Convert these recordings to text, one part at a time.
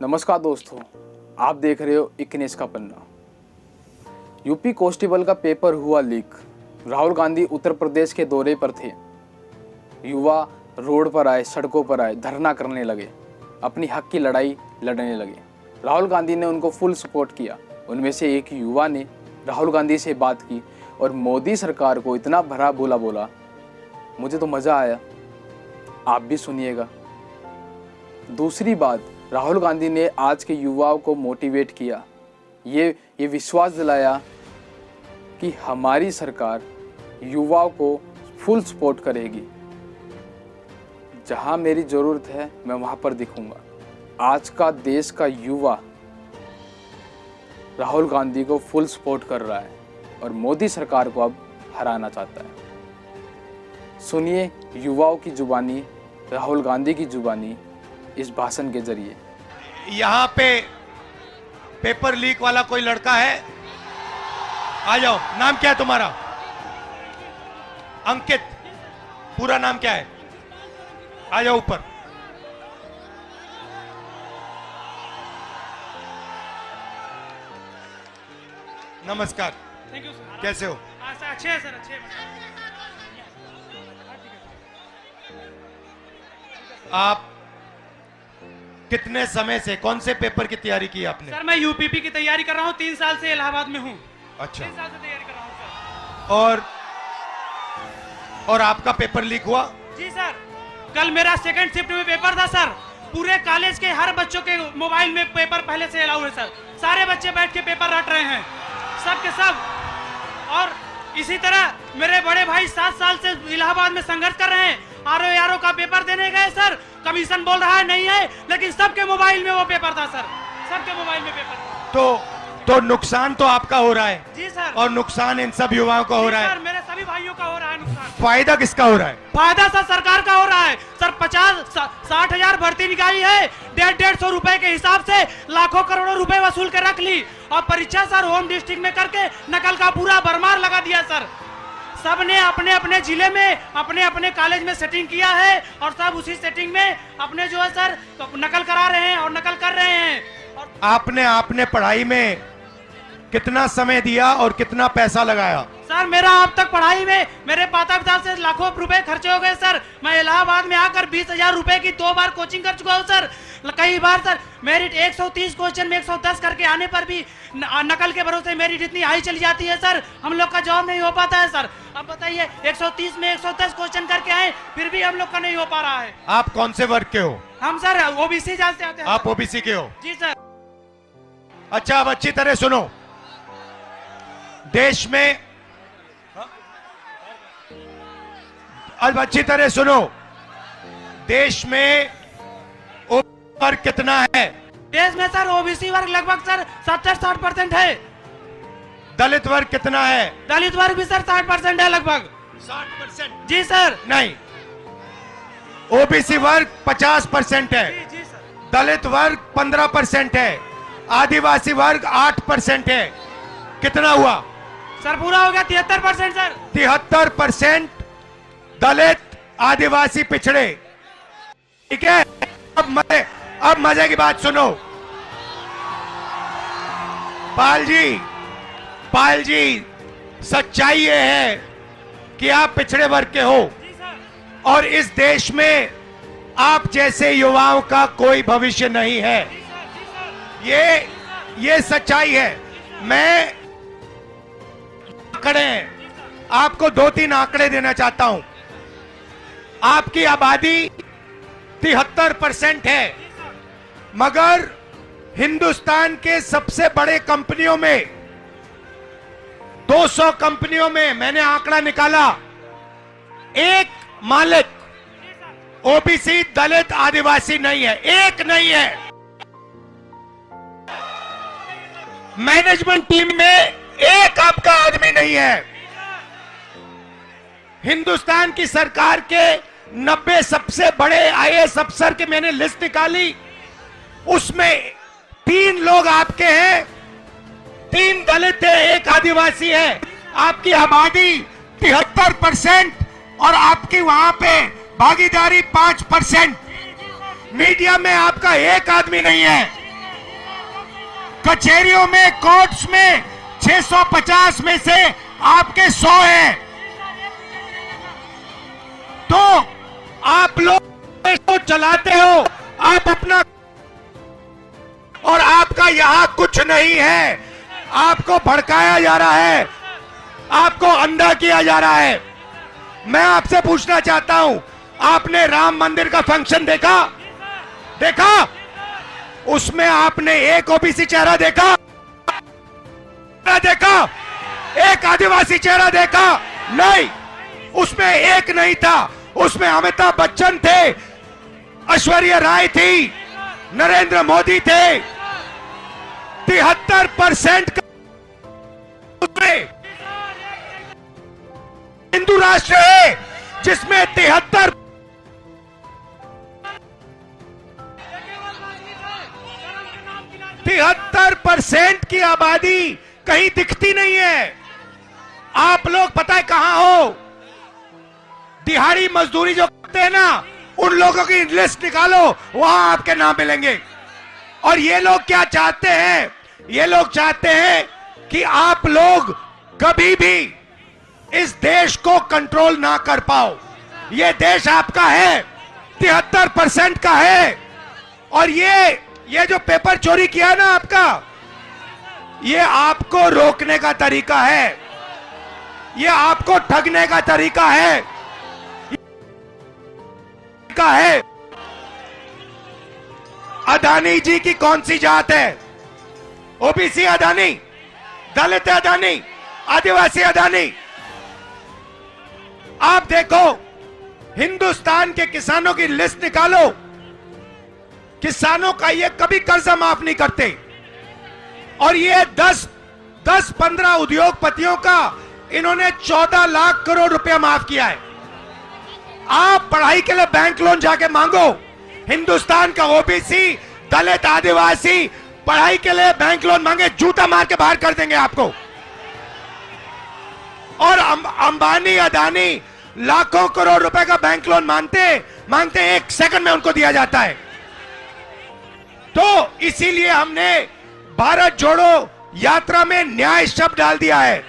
नमस्कार दोस्तों, आप देख रहे हो 19 का पन्ना। यूपी कांस्टेबल का पेपर हुआ लीक। राहुल गांधी उत्तर प्रदेश के दौरे पर थे। युवा रोड पर आए, सड़कों पर आए, धरना करने लगे, अपनी हक की लड़ाई लड़ने लगे। राहुल गांधी ने उनको फुल सपोर्ट किया। उनमें से एक युवा ने राहुल गांधी से बात की और मोदी सरकार को इतना भरा बोला मुझे तो मज़ा आया, आप भी सुनिएगा। दूसरी बात, राहुल गांधी ने आज के युवाओं को मोटिवेट किया, ये विश्वास दिलाया कि हमारी सरकार युवाओं को फुल सपोर्ट करेगी। जहां मेरी ज़रूरत है मैं वहां पर दिखूंगा। आज का देश का युवा राहुल गांधी को फुल सपोर्ट कर रहा है और मोदी सरकार को अब हराना चाहता है। सुनिए युवाओं की जुबानी, राहुल गांधी की जुबानी इस भाषण के जरिए। यहाँ पे पेपर लीक वाला कोई लड़का है? आ जाओ। नाम क्या है तुम्हारा? अंकित। पूरा नाम क्या है? आ जाओ ऊपर। नमस्कार। Thank you sir. कैसे हो? अच्छे हैं सर, अच्छे हैं। आप कितने समय से कौन से पेपर की तैयारी की आपने? सर मैं यूपीपी की तैयारी कर रहा हूँ, 3 साल से इलाहाबाद में हूँ। अच्छा। 3 साल से तैयारी कर रहा हूँ सर। और आपका पेपर लीक हुआ? जी सर, कल मेरा सेकंड शिफ्ट में पेपर था सर। पूरे कॉलेज के हर बच्चों के मोबाइल में पेपर पहले से अलाउ है सर। सारे बच्चे बैठ के पेपर रट रहे हैं, सब के सब। और इसी तरह मेरे बड़े भाई 7 साल से इलाहाबाद में संघर्ष कर रहे हैं। आरओ का पेपर देने गए सर, कमीशन बोल रहा है नहीं है, लेकिन सबके मोबाइल में वो पेपर था सर, सबके मोबाइल में पेपर था। तो नुकसान तो आपका हो रहा है। जी सर। और नुकसान इन सब युवाओं का हो रहा है। सर मेरे सभी भाइयों का हो रहा है नुकसान। फायदा किसका हो रहा है? फायदा सर सरकार का हो रहा है सर। 50-60 हजार भर्ती निकाली है, 150 रुपए के हिसाब से लाखों करोड़ों रुपए वसूल के रख ली। और परीक्षा सर होम डिस्ट्रिक्ट में करके नकल का पूरा भरमार लगा दिया सर। सबने अपने अपने जिले में अपने अपने कॉलेज में सेटिंग किया है और सब उसी सेटिंग में अपने जो है सर नकल करा रहे हैं और नकल कर रहे हैं। और आपने पढ़ाई में कितना समय दिया और कितना पैसा लगाया? सर मेरा अब तक पढ़ाई में मेरे माता पिता से लाखों रुपए खर्चे हो गए सर। मैं इलाहाबाद में आकर 20,000 रुपए की 2 बार कोचिंग कर चुका हूँ सर। कई बार सर मेरिट 130 क्वेश्चन में 110 करके आने पर भी नकल के भरोसे मेरिट इतनी हाई चली जाती है सर, हम लोग का जॉब नहीं हो पाता है सर। अब बताइए 130 में 110 क्वेश्चन करके आए, फिर भी हम लोग का नहीं हो पा रहा है। आप कौन से वर्ग के हो? हम सर ओबीसी जात से आते हैं। आप ओबीसी के हो? जी सर। अच्छा, अब अच्छी तरह सुनो। देश में अब अच्छी तरह सुनो, देश में ओबीसी वर्ग कितना है? देश में सर ओबीसी वर्ग लगभग सर 70-60% है। दलित वर्ग कितना है? दलित वर्ग भी सर 60% है लगभग। 60%? जी सर। नहीं, ओबीसी वर्ग 50% है। जी सर। दलित वर्ग 15% है। आदिवासी वर्ग 8% है। कितना हुआ सर? पूरा हो गया 73% सर। 73% दलित, आदिवासी, पिछड़े। ठीक है। अब मजे की बात सुनो। पाल जी, सच्चाई ये है कि आप पिछड़े वर्ग के हो और इस देश में आप जैसे युवाओं का कोई भविष्य नहीं है। ये सच्चाई है। मैं आंकड़े हैं, आपको 2-3 आंकड़े देना चाहता हूं। आपकी आबादी 73% है, मगर हिंदुस्तान के सबसे बड़े कंपनियों में 200 कंपनियों में मैंने आंकड़ा निकाला, एक मालिक ओबीसी, दलित, आदिवासी नहीं है, एक नहीं है। मैनेजमेंट टीम में एक आपका आदमी नहीं है। हिंदुस्तान की सरकार के 90 सबसे बड़े आईएएस अफसर के मैंने लिस्ट निकाली, उसमें 3 लोग आपके हैं, 3 दलित है, 1 आदिवासी है। आपकी आबादी 73% और आपकी वहां पे भागीदारी 5%। मीडिया में आपका एक आदमी नहीं है। कचहरियों में, कोर्ट्स में 650 में से आपके 100 हैं। तो आप लोग तो चलाते हो आप अपना, और आपका यहां कुछ नहीं है। आपको भड़काया जा रहा है, आपको अंधा किया जा रहा है। मैं आपसे पूछना चाहता हूं, आपने राम मंदिर का फंक्शन देखा? उसमें आपने एक ओबीसी चेहरा देखा? एक आदिवासी चेहरा देखा? नहीं, उसमें एक नहीं था। उसमें अमिताभ बच्चन थे, ऐश्वर्या राय थी, नरेंद्र मोदी थे। 73% हिंदू राष्ट्र है जिसमें 73% की आबादी कहीं दिखती नहीं है। आप लोग पता है कहां हो? दिहाड़ी मजदूरी जो करते हैं ना, उन लोगों की लिस्ट निकालो, वहां आपके नाम मिलेंगे। और ये लोग क्या चाहते हैं? ये लोग चाहते हैं कि आप लोग कभी भी इस देश को कंट्रोल ना कर पाओ। ये देश आपका है, 73% का है। और ये जो पेपर चोरी किया है ना आपका, ये आपको रोकने का तरीका है, ये आपको ठगने का तरीका है। अदानी जी की कौन सी जात है? ओबीसी अदानी, दलित अदानी, आदिवासी अदानी। आप देखो, हिंदुस्तान के किसानों की लिस्ट निकालो, किसानों का ये कभी कर्जा माफ नहीं करते। और ये 10-15 उद्योगपतियों का इन्होंने 14 लाख करोड़ रुपया माफ किया है। आप पढ़ाई के लिए बैंक लोन जाके मांगो, हिंदुस्तान का ओबीसी, दलित, आदिवासी पढ़ाई के लिए बैंक लोन मांगे, जूता मार के बाहर कर देंगे आपको। और अंबानी, अदानी लाखों करोड़ रुपए का बैंक लोन मांगते 1 सेकंड में उनको दिया जाता है। तो इसीलिए हमने भारत जोड़ो यात्रा में न्याय शब्द डाल दिया है।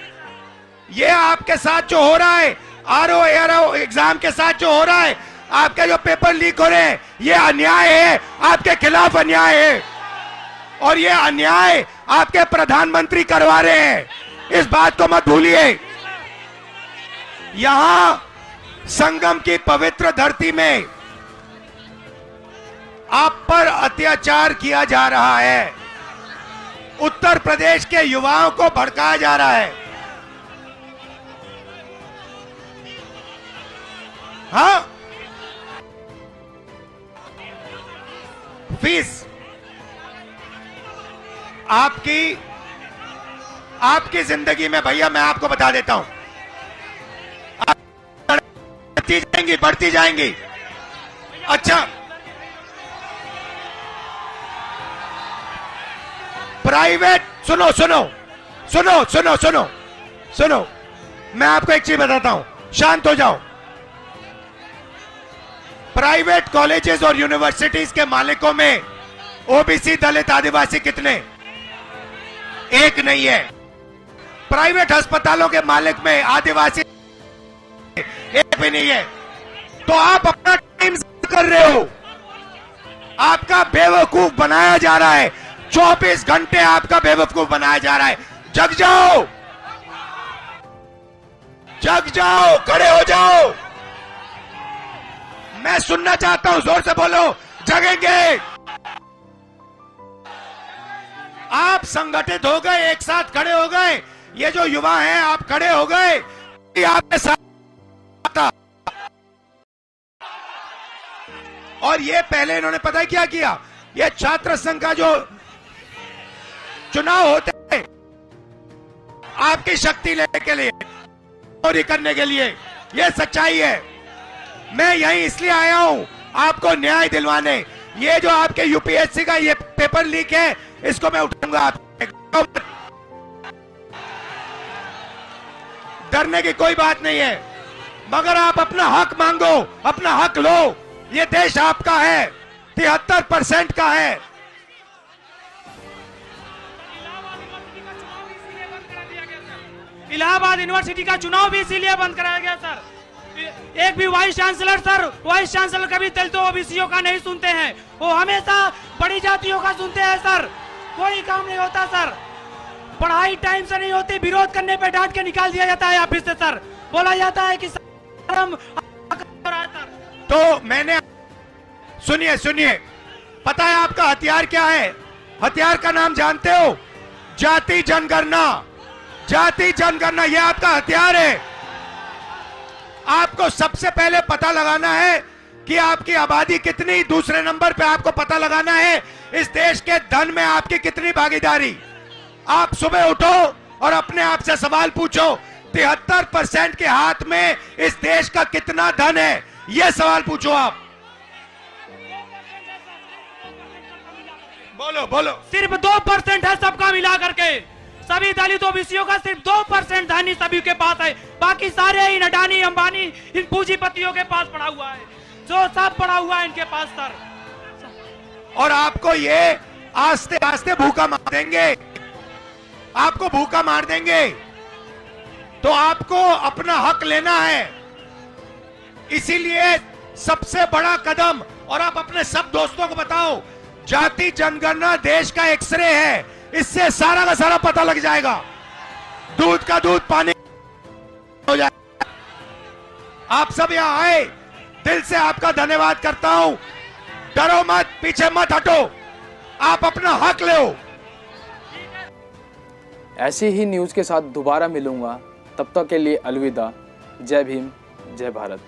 ये आपके साथ जो हो रहा है, आरओ एआरओ एग्जाम के साथ जो हो रहा है, आपके जो पेपर लीक हो रहे हैं, ये अन्याय है, आपके खिलाफ अन्याय है। और ये अन्याय आपके प्रधानमंत्री करवा रहे हैं, इस बात को मत भूलिए। यहां संगम की पवित्र धरती में आप पर अत्याचार किया जा रहा है। उत्तर प्रदेश के युवाओं को भड़काया जा रहा है। हाँ, फीस आपकी जिंदगी में, भैया मैं आपको बता देता हूं, बढ़ती जाएंगी। अच्छा, प्राइवेट, सुनो, मैं आपको एक चीज बताता हूं, शांत हो जाओ। प्राइवेट कॉलेजेस और यूनिवर्सिटीज के मालिकों में ओबीसी, दलित, आदिवासी कितने? एक नहीं है। प्राइवेट अस्पतालों के मालिक में आदिवासी एक भी नहीं है। तो आप अपना टाइम कर रहे हो, आपका बेवकूफ बनाया जा रहा है। 24 घंटे आपका बेवकूफ बनाया जा रहा है। जग जाओ, खड़े हो जाओ। मैं सुनना चाहता हूं, जोर से बोलो, जगेंगे। आप संगठित हो गए, एक साथ खड़े हो गए। ये जो युवा हैं, आप खड़े हो गए, आपके साथ। और ये पहले इन्होंने पता है क्या किया? ये छात्र संघ का जो चुनाव होते हैं, आपकी शक्ति लेने के लिए, चोरी करने के लिए, ये सच्चाई है। मैं यहीं इसलिए आया हूं, आपको न्याय दिलवाने। ये जो आपके यूपीएससी का ये पेपर लीक है, इसको मैं उठाऊंगा। आप डरने की कोई बात नहीं है, मगर आप अपना हक मांगो, अपना हक लो। ये देश आपका है, 73% का है। इलाहाबाद यूनिवर्सिटी का चुनाव भी इसीलिए बंद कराया गया सर। एक भी वाइस चांसलर कभी दलितों ओबीसीओं का नहीं सुनते हैं, वो हमेशा बड़ी जातियों का सुनते हैं सर। कोई काम नहीं होता सर, पढ़ाई टाइम से नहीं होती, विरोध करने पे डांट के निकाल दिया जाता है ऑफिस से सर। बोला जाता है कि सर तो मैंने सुनिए, पता है आपका हथियार क्या है? हथियार का नाम जानते हो? जाति जनगणना, यह आपका हथियार है। आपको सबसे पहले पता लगाना है कि आपकी आबादी कितनी, दूसरे नंबर पे आपको पता लगाना है इस देश के धन में आपकी कितनी भागीदारी। आप सुबह उठो और अपने आप से सवाल पूछो, 73% के हाथ में इस देश का कितना धन है, यह सवाल पूछो आप। बोलो। सिर्फ 2% है सबका मिला करके, सभी दलित ओबीसीओं का सिर्फ 2% धनी सभी के पास है। बाकी सारे इन अडानी अंबानी इन पूंजीपतियों के पास पड़ा हुआ है, जो सब पड़ा हुआ है इनके पास सर। और आपको ये आस्ते आस्ते भूखा मार देंगे, तो आपको अपना हक लेना है। इसीलिए सबसे बड़ा कदम, और आप अपने सब दोस्तों को बताओ, जाति जनगणना देश का एक्सरे है, इससे सारा का सारा पता लग जाएगा, दूध का दूध पानी हो जाएगा। आप सब यहां आए, दिल से आपका धन्यवाद करता हूं। डरो मत, पीछे मत हटो, आप अपना हक लो। ऐसी ही न्यूज़ के साथ दोबारा मिलूंगा, तब तक के लिए अलविदा। जय भीम, जय भारत।